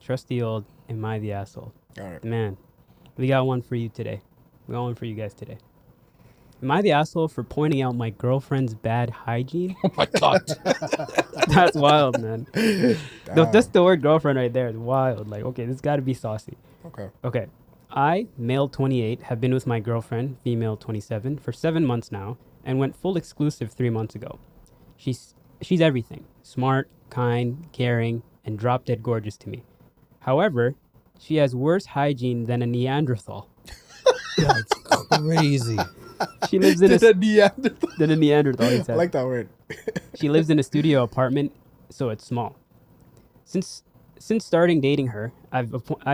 Trusty old, am I the asshole? All right. Man, we got one for you today. We got one for you guys today. Am I the asshole for pointing out my girlfriend's bad hygiene? Oh my God. That's wild, man. Damn. Just the word girlfriend right there is wild. Like, okay, this got to be saucy. Okay. Okay. I, male 28, have been with my girlfriend, female 27, for 7 months now and went full exclusive 3 months ago. She's everything. Smart, kind, caring, and drop dead gorgeous to me. However, she has worse hygiene than a Neanderthal. That's crazy. She lives in Did a Neanderthal. than a Neanderthal, he I said. like that word. She lives in a studio apartment, so it's small. Since starting dating her, I've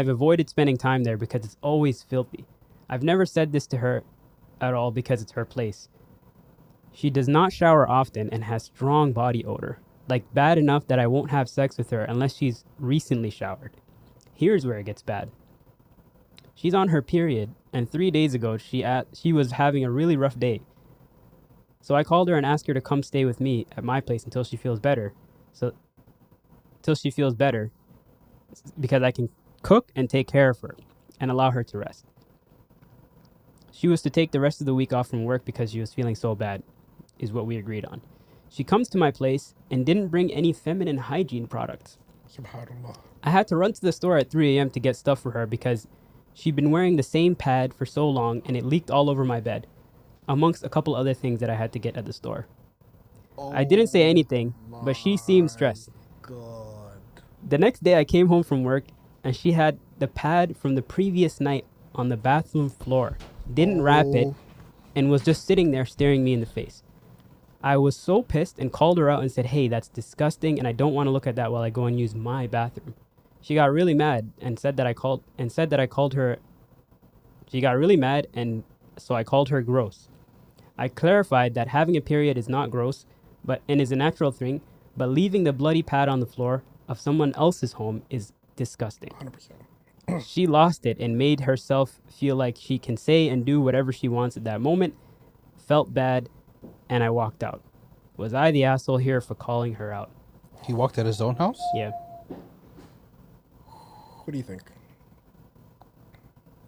avoided spending time there because it's always filthy. I've never said this to her at all because it's her place. She does not shower often and has strong body odor, like bad enough that I won't have sex with her unless she's recently showered. Here's where it gets bad. She's on her period, and 3 days ago she was having a really rough day. So I called her and asked her to come stay with me at my place until she feels better. Because I can cook and take care of her and allow her to rest. She was to take the rest of the week off from work because she was feeling so bad, is what we agreed on. She comes to my place and didn't bring any feminine hygiene products. Subhanallah. I had to run to the store at 3 a.m. to get stuff for her because she'd been wearing the same pad for so long and it leaked all over my bed, amongst a couple other things that I had to get at the store. I didn't say anything, but she seemed stressed. God. The next day I came home from work and she had the pad from the previous night on the bathroom floor, didn't wrap it, and was just sitting there staring me in the face. I was so pissed and called her out and said, "Hey, that's disgusting and I don't want to look at that while I go and use my bathroom." She got really mad and said that I called her. She got really mad and so I called her gross. I clarified that having a period is not gross, and is a natural thing, but leaving the bloody pad on the floor of someone else's home is disgusting. 100%. She lost it and made herself feel like she can say and do whatever she wants at that moment. Felt bad, and I walked out. Was I the asshole here for calling her out? He walked at his own house? Yeah. What do you think?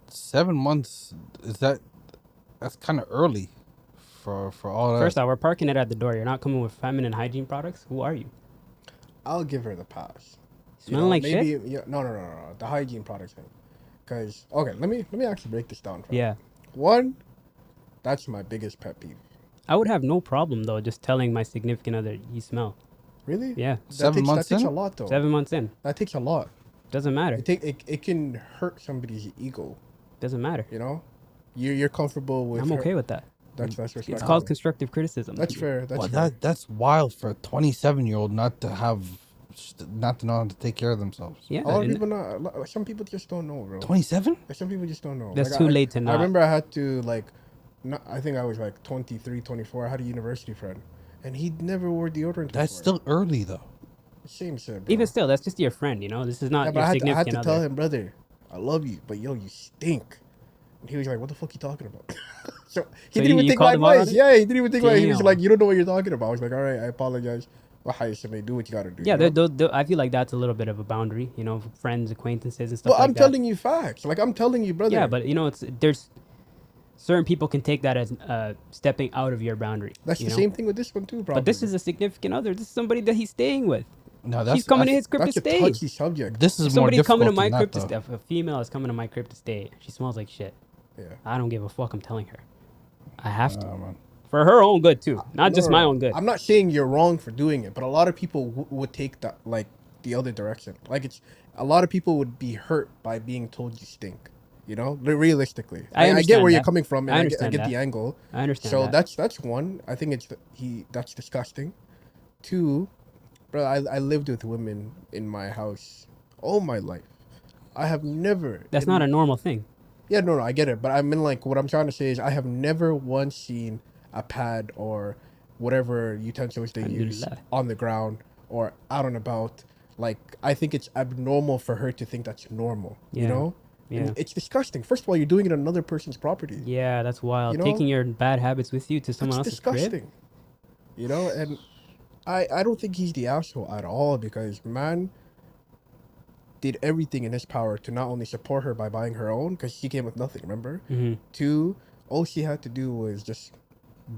7 months, that's kind of early for all that. First off, we're parking it at the door. You're not coming with feminine hygiene products? Who are you? I'll give her the pass. Smelling like maybe, shit? Yeah, no. The hygiene products thing. Because, okay, let me actually break this down. Yeah. One, that's my biggest pet peeve. I would have no problem, though, just telling my significant other, you smell. Really? Yeah. 7 months that takes in? a lot, though. 7 months in. That takes a lot. Doesn't matter. It can hurt somebody's ego. Doesn't matter. You know, you're comfortable with. I'm okay with that. That's respectable. It's called constructive criticism. That's fair. That's Well, fair. that's wild for a 27-year-old not to know how to take care of themselves. Yeah. A lot of and people not. Some people just don't know, bro. 27? Some people just don't know. That's Like, too late to I not. remember I had to I think I was like 23, 24. I had a university friend, and he never wore deodorant. That's before. still early, though. Same shit, bro. Even still, that's just your friend, you know? This is not Yeah, but your I had significant to other. tell him, brother, I love you, but yo, you stink. And he was like, what the fuck you talking about? So he didn't even you think called my him out on advice. it? Yeah, he didn't even think my. He was Damn. like, you don't know what you're talking about. I was like, all right, I apologize. Well, hi, somebody, do what you gotta do. Yeah, you know? I feel like that's a little bit of a boundary, you know, friends, acquaintances, and stuff Well, like I'm that. telling you facts. Like I'm telling you, brother. Yeah, but you know, there's certain people can take that as stepping out of your boundary. That's you the know? same thing with this one too, probably. But this is a significant other. This is somebody that he's staying with. No, that's She's coming to his crib that's to a stay. touchy subject. This is If more somebody difficult coming to my than crib that, to stay, if a female is coming to my crib to stay, she smells like shit. Yeah. I don't give a fuck. I'm telling her. I have to. man. For her own good too, not just No, my own good. I'm not saying you're wrong for doing it, but a lot of people would take that like the other direction. Like it's a lot of people would be hurt by being told you stink. You know, realistically, I get understand where you're that. coming from, and I I understand get that. the angle. I understand So that. that's one. I think that's disgusting. Two, bro, I lived with women in my house all my life. I have never. That's not a normal thing. Yeah, no, I get it, but I mean, like, what I'm trying to say is, I have never once seen a pad or whatever utensils they use Alhamdulillah. on the ground or out and about. Like, I think it's abnormal for her to think that's normal. You Yeah. know, Yeah. And it's disgusting. First of all, you're doing it on another person's property. Yeah, that's wild. You know? Taking your bad habits with you to someone That's else's disgusting. crib. You know, and I don't think he's the asshole at all because man, did everything in his power to not only support her by buying her own, because she came with nothing, remember? Mm-hmm. Two, all she had to do was just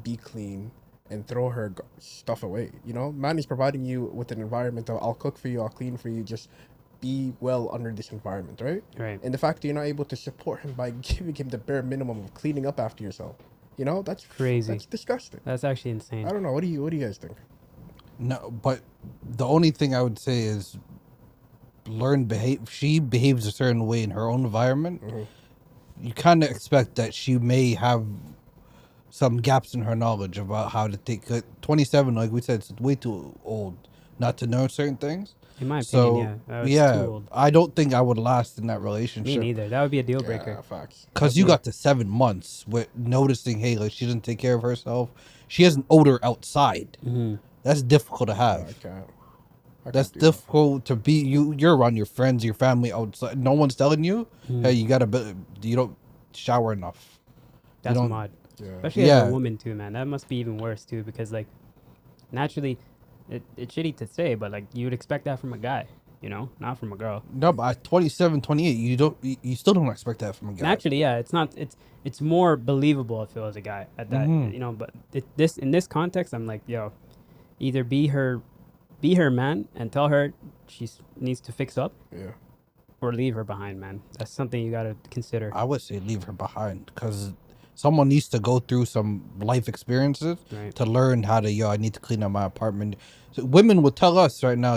be clean and throw her stuff away. You know, man is providing you with an environment of I'll cook for you, I'll clean for you, just be well under this environment, right? Right. And the fact that you're not able to support him by giving him the bare minimum of cleaning up after yourself, you know, that's Crazy. That's disgusting. That's actually insane. I don't know. What do you guys think? No, but the only thing I would say is learn behave. She behaves a certain way in her own environment. Mm-hmm. You kind of expect that she may have some gaps in her knowledge about how to take. 27, like we said, it's way too old not to know certain things. In my So opinion, yeah. It's yeah, too old. I don't think I would last in that Me relationship. neither. That would be a deal breaker. Yeah, facts. Because you got to 7 months with noticing, hey, like she doesn't take care of herself. She has an odor outside. Mm-hmm. That's difficult to have. I can't. That's do that. difficult to be. You're around your friends, your family outside. No one's telling you, hey, you don't shower enough. That's don't- mod. Yeah. Especially as Yeah. a woman too, man. That must be even worse too, because like naturally, it's shitty to say, but like you would expect that from a guy, you know, not from a girl. No, but at 27, 28, you still don't expect that from a guy. Naturally, yeah, it's more believable. I feel as a guy at that, Mhm. you know. But in this context, I'm like, yo, either be her man and tell her she needs to fix up, Yeah. or leave her behind, man. That's something you gotta consider. I would say leave her behind because someone needs to go through some life experiences Right. to learn how to, I need to clean up my apartment. So women will tell us right now,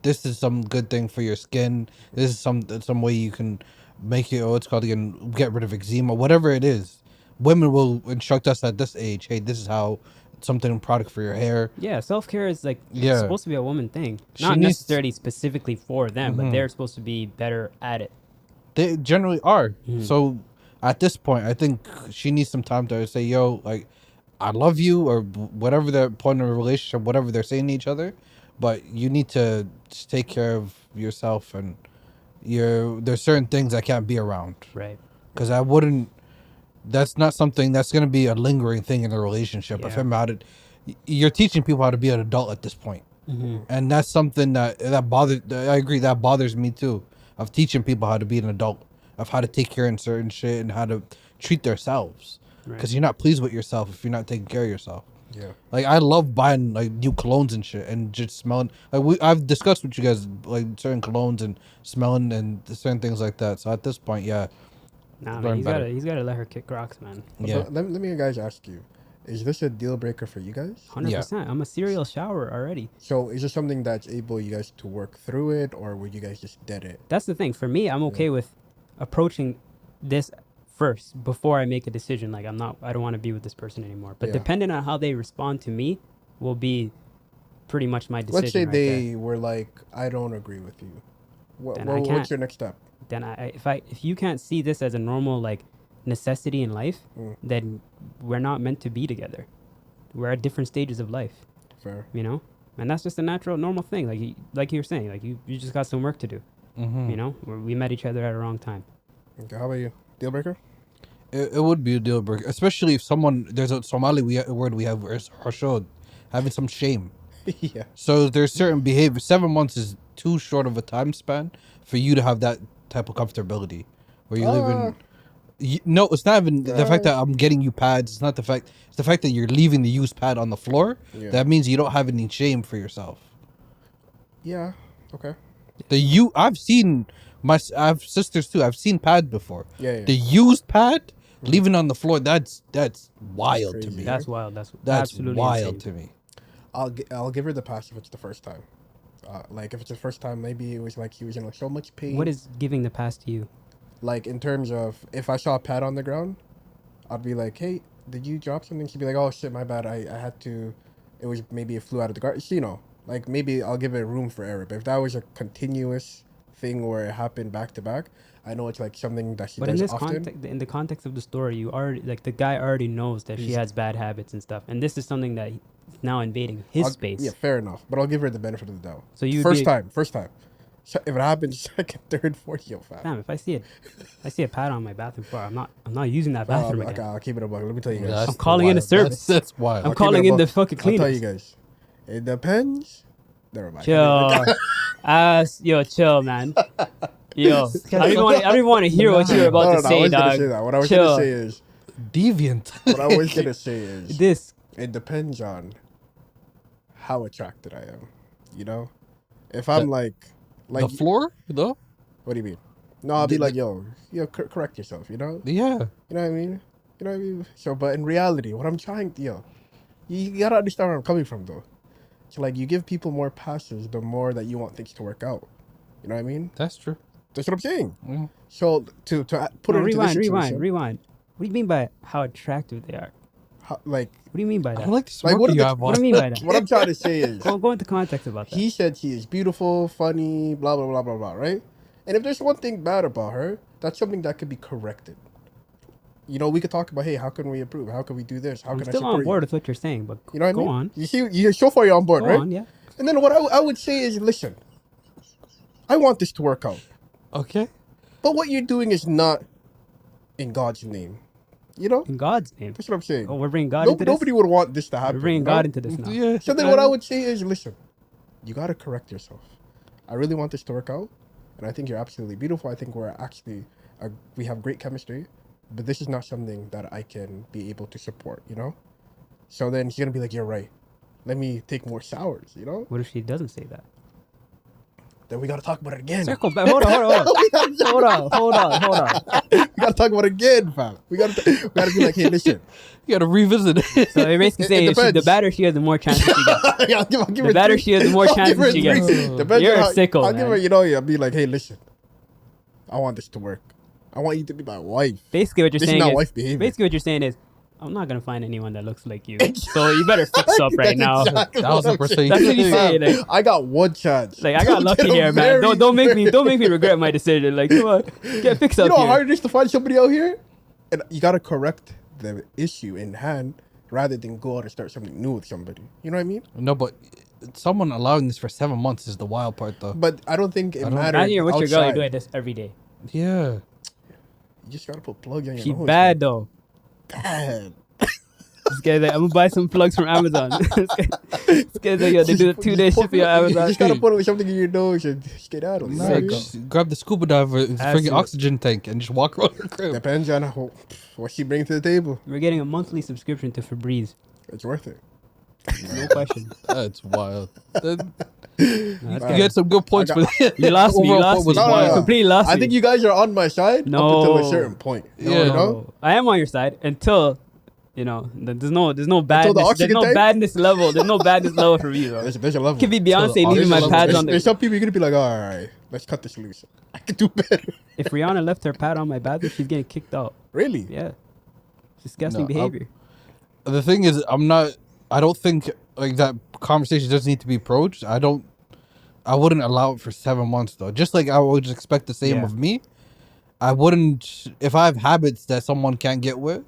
this is some good thing for your skin. This is some way you can make it, it's called again, get rid of eczema, whatever it is. Women will instruct us at this age, hey, this is how something product for your hair. Yeah, self care is like Yeah. supposed to be a woman thing, She not needs- necessarily specifically for them, but Mhm. they're supposed to be better at it. They generally are. Mhm. So at this point, I think she needs some time to say, like, I love you, or whatever their point of the relationship, whatever they're saying to each other. But you need to just take care of yourself, and there's certain things I can't be around. Right. Because that's not something that's going to be a lingering thing in a relationship. If Yeah. I'm out you're teaching people how to be an adult at this point. Mm-hmm. And that's something that bothers. I agree, that bothers me too. Of teaching people how to be an adult, of how to take care of certain shit and how to treat themselves. Because Right. you're not pleased with yourself if you're not taking care of yourself. Yeah. Like I love buying like new colognes and shit and just smelling. Like I've discussed with you guys like certain colognes and smelling and certain things like that. So at this point, yeah, Nah, man, learn he's better. gotta let her kick rocks, man. yeah. But let me guys ask you, is this a deal breaker for you guys? 100%. I'm a serial shower already. So is this something that's able you guys to work through it, or would you guys just dead it? That's the thing. For me, I'm okay with approaching this first before I make a decision. Like I don't want to be with this person anymore. But Yeah. depending on how they respond to me, will be pretty much my decision. Let's say right they were like, I don't agree with you. Then I can't. What's your next step? there. Then if you can't see this as a normal like necessity in life, Mm. then we're not meant to be together. We're at different stages of life, Fair. you know, and that's just a natural, normal thing. Like you were saying, like you just got some work to do. Mm-hmm. You know, we met each other at a wrong time. Okay, how about you? Deal breaker? It would be a deal breaker, especially if there's a Somali word we have, is hashod, having some shame. Yeah. So there's certain behavior. 7 months is too short of a time span for you to have that type of comfortability where you live in. No, it's not even the fact that I'm getting you pads. It's not the fact. It's the fact that you're leaving the used pad on the floor. Yeah. That means you don't have any shame for yourself. Yeah. Okay. I've seen I have sisters too. I've seen pads before. Yeah. The used pad leaving on the floor. That's wild to Crazy. me. That's wild. That's absolutely wild insane. to me. I'll give her the pass if it's the first time. Like if it's the first time, maybe it was like he was in like so much pain. What is giving the pass to you? Like in terms of if I saw a pad on the ground, I'd be like, hey, did you drop something? She'd be like, oh shit, my bad. I had to. It was maybe it flew out of the garden. You know, like maybe I'll give it room for error. But if that was a continuous thing where it happened back to back, I know it's like something that she But in does this often. context, in the context of the story, you already like the guy already knows that she He's- has bad habits and stuff, and this is something that is now invading his space. Yeah, fair enough. But I'll give her the benefit of the doubt. So you First time. So if it happens second, third, fourth, yo, fam. Damn, if I see a pad on my bathroom floor, I'm not using that bathroom Okay, again. I'll keep it a buck. Let me tell you guys. That's I'm calling in a wild. service. That's wild. I'm I'll keep calling it a in the buck. fucking I'll tell cleaners. you guys. It depends. Never mind. Chill. Yo, chill, man. Yo, guy- I don't even want to hear what you're about No, to no, I say, was gonna dog. say that. What I was Chill. gonna say is, Deviant. what I was gonna say is, This. it depends on how attracted I am. You know, if I'm like, The floor, though. what do you mean? No, I'll be The- like, yo, correct yourself. You know, Yeah. you know what I mean. You know what I mean. So, but in reality, what I'm trying, you gotta understand where I'm coming from, though. So, like, you give people more passes, the more that you want things to work out. You know what I mean? That's true. That's what I'm saying. Mm. So to put No, it into this rewind. situation, What do you mean by how attractive they are? like What do you mean by I that? don't like the Like, smirk what are you the- have What do on. you mean by that? what I'm trying to say is, Go into context about that. he said she is beautiful, funny, blah blah blah blah blah, right? And if there's one thing bad about her, that's something that could be corrected. You know, we could talk about, hey, how can we improve? How can we do this? How I'm can I still support on board you? with what you're saying, but You know what I go mean? on. You see, so far you're on board, Go right? on, yeah. And then what I would say is, listen, I want this to work out, Okay. but what you're doing is not in God's name. You know, In God's name. that's what I'm saying. Oh, we're bringing God into this? Nobody would want this to We're happen. bringing you know? God into this now. Yeah. So then what I would say is, listen, you got to correct yourself. I really want this to work out. And I think you're absolutely beautiful. I think we're actually, we have great chemistry. But this is not something that I can be able to support, you know? So then he's going to be like, you're right. Let me take more showers, you know? What if she doesn't say that? Then we got to talk about it again. Circle back. Hold on. Hold on. We got to talk about it again, fam. We got to be like, hey, listen. You gotta revisit it. So you're basically It saying depends. the better she is, the more chances she gets. I'll give The her better three. she is, the more I'll give chances her she three. gets. Depends You're on a how- sicko, I'll give her, man. I'll be like, hey, listen. I want this to work. I want you to be my wife. Basically, what you're This is saying not is, wife behavior. basically what you're saying is, I'm not gonna find anyone that looks like you. So you better fix up right That's now. exactly what 1000%. I'm saying. That's what he's saying, like- I got one chance. Like I got To lucky get a here, man. very- Don't make me regret my decision. Like come on, get fixed You up know how here. hard it is to find somebody out here, and you gotta correct the issue in hand rather than go out and start something new with somebody. You know what I mean? No, but someone allowing this for 7 months is the wild part, though. But I don't think it don't- matters. Imagine you're with your girl, you're outside. doing this every day. Yeah. You just gotta put plugs on your She nose. bad though. Bad. This guy's like, I'm gonna buy some plugs from Amazon. This guy's like, yo, they do the 2-day shipping on You Amazon. just gotta put something in your nose and skedaddle. You know what I Like, mean? just grab the scuba diver, freaking it. oxygen tank, and just walk around your crib. Depends on what she brings to the table. We're getting a monthly subscription to Febreze. It's worth it. No question. That's wild. Then No, that's you good. get some good points I for that. You lost me. You Overall lost point me. was No, no, wild. no. Completely lost me. I think you guys are on my side up until a No. certain point. Yeah. You No, know? I am on your side until, there's no badness. There's oxygen no tank? badness level. There's no badness level for me, bro. There's a level. Could be Beyonce Till the leaving my oxygen pads level. on There's the. some people you're gonna be like, all right, let's cut this loose. I could do better. If Rihanna left her pad on my bathroom, she's getting kicked out. Really? Yeah, disgusting No, behavior. The thing is, I don't think like that conversation doesn't need to be approached. I wouldn't allow it for 7 months though. Just like I would expect the same Yeah. of me. I wouldn't, if I have habits that someone can't get with,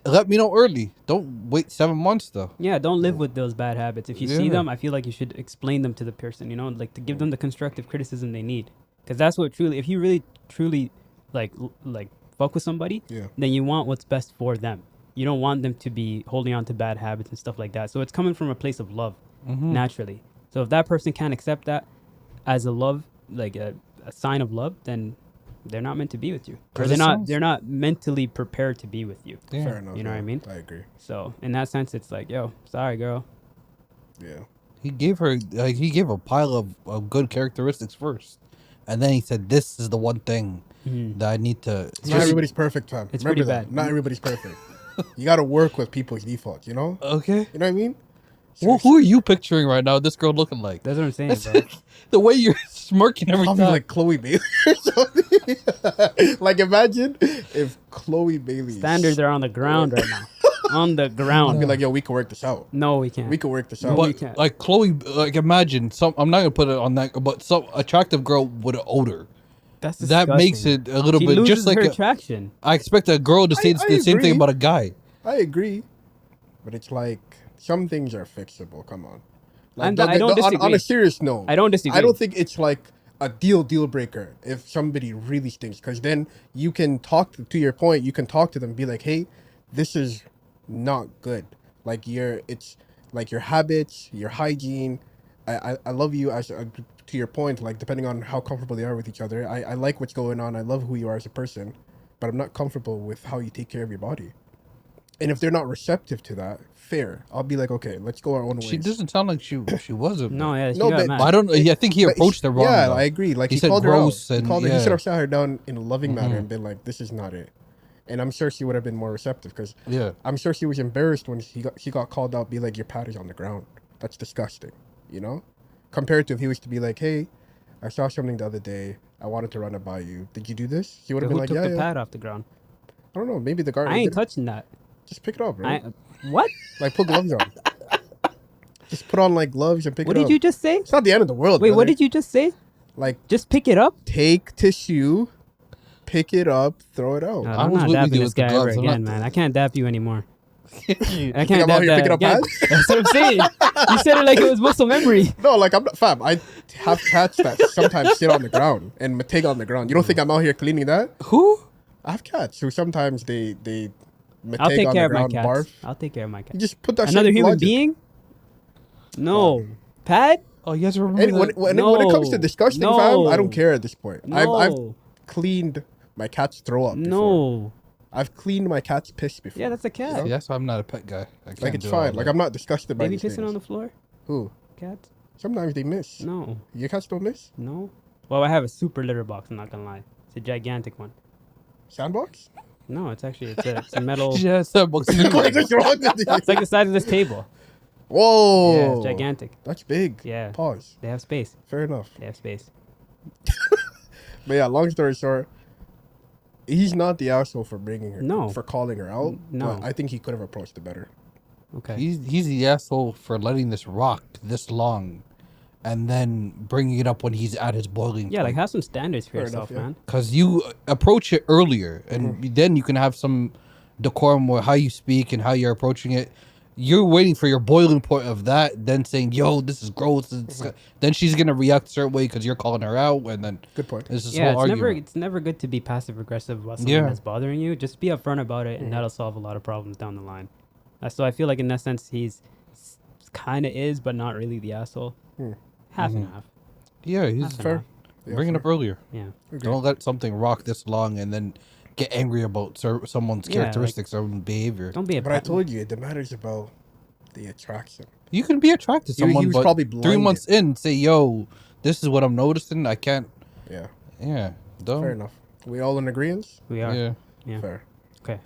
let me know early. Don't wait 7 months though. Yeah, don't live with those bad habits. If you see Yeah. them, I feel like you should explain them to the person, like to give them the constructive criticism they need. Because that's what truly, if you really, truly, like fuck with somebody, Yeah. then you want what's best for them. You don't want them to be holding on to bad habits and stuff like that. So it's coming from a place of love, naturally. So if that person can't accept that as a love, like a sign of love, then they're not meant to be with you. Or 'Cause it sounds- they're not mentally prepared to be with you. Yeah. Fair enough. You know what I yeah. mean? I agree. So in that sense, it's like, yo, sorry, girl. Yeah. He gave a pile of good characteristics first, and then he said, "This is the one thing that I need to." Not everybody's perfect, fam. It's Remember pretty that. bad. Not everybody's perfect. You gotta work with people's defaults, you know? Okay. You know what I mean? Well, who are you picturing right now? This girl looking like That's what I'm saying, bro. the way you're smirking every I'll time. be like Chloe Bailey or something. Like imagine if Chloe Bailey Standards are on the ground right now. On the I'll ground. be like, yo, we can work this out. No, we can't. We can work this out. we But can't. like Chloe, like imagine some. I'm not gonna put it on that, but some attractive girl with an odor. That's That makes disgusting. it a little She bit loses just like her a, attraction. I expect a girl to say I the same agree. thing about a guy. I agree, but it's like some things are fixable. Come on. Like, I don't on disagree. a serious note, I don't disagree. I don't think it's like a deal breaker if somebody really stinks, because then you can talk to your point. You can talk to them, and be like, hey, this is not good. Like it's like your habits, your hygiene, I love you as to your point, like depending on how comfortable they are with each other. I like what's going on. I love who you are as a person, but I'm not comfortable with how you take care of your body. And if they're not receptive to that, fair. I'll be like, okay, let's go our own ways. She doesn't sound like she wasn't. No, yeah, she No, got but- mad. But I don't. I think he But approached her wrong. Yeah, though. I agree. Like He he, said called her out. gross He and- called her. He yeah. should have sat her down in a loving manner and been like, "This is not it." And I'm sure she would have been more receptive because Yeah. I'm sure she was embarrassed when she got called out. Be like, "Your pad is on the ground. That's disgusting." You know, compared to if he was to be like, "Hey, I saw something the other day. I wanted to run it by you. Did you do this?" She would have Who been like, took "Yeah, the yeah." pad off the ground? I don't know. Maybe the guard. I ain't did- touching that. Just pick it up, bro. What? Like put gloves on. Just put on like gloves and pick What it up. did you just say? It's not the end of the world. Wait, what brother. did you just say? Like Just pick it up? take tissue, pick it up, throw it out. No, I I'm was not with dapping you this with the guy ever gloves. I'm again, not- man. I can't dap you anymore. I think can't I'm out dap here that picking up again. pads? That's what I'm saying. You said it like it was muscle memory. No, like I'm not fam. I have cats that sometimes sit on the ground and take on the ground. You don't think I'm out here cleaning that? Who? I have cats who sometimes they I'll take take on care the of my ground, cats. barf. I'll take care of my You cats. just put that Another shit in human logic. being? No. Pad? Oh, you guys remember And that? when it comes to No. disgusting, No. fam, I don't care at this point. No. I've cleaned my cat's throw up. Before. No. I've cleaned my cat's piss before. Yeah, that's a cat. See, that's why I'm not a pet guy. I can't Like it's do fine. all Like that. I'm not disgusted by Baby these pissing things. on the floor? Who? Cats? Sometimes they miss. No. Your cats don't miss. No. Well, I have a super litter box, I'm not gonna lie. It's a gigantic one. Sandbox? No, it's actually it's a metal. Yeah, Starbucks. What is wrong with you? It's like the size of this table. Whoa. Yeah, it's gigantic. That's big. Yeah. Pause. They have space. Fair enough. They have space. But yeah, long story short, he's not the asshole for bringing her. No. For calling her out. No. But I think he could have approached it better. Okay. He's the asshole for letting this rock this long, and then bringing it up when he's at his boiling Yeah, like point. have some standards for Fair yourself, enough, yeah. man. Because you approach it earlier, and then you can have some decorum with how you speak and how you're approaching it. You're waiting for your boiling point of that, then saying, "Yo, this is gross." Then she's gonna react a certain way because you're calling her out, and then Good point. this is Yeah, whole it's argument. never good to be passive aggressive about something Yeah. that's bothering you. Just be upfront about it, and that'll solve a lot of problems down the line. So I feel like in that sense, he's kind of is, but not really the asshole. Half and half. Yeah, he's Half and fair. half. Yeah, bring it fair. up earlier. Yeah. Don't let something rock this long and then get angry about someone's Yeah, like- characteristics or behavior. Don't be a. But I told you, it matters about the attraction. You can be attracted to He someone, was but probably 3 blinded. months in, say, "Yo, this is what I'm noticing. I can't." Yeah. Yeah, dumb. Fair enough. We all in agreement? We are. Yeah. Yeah. Fair.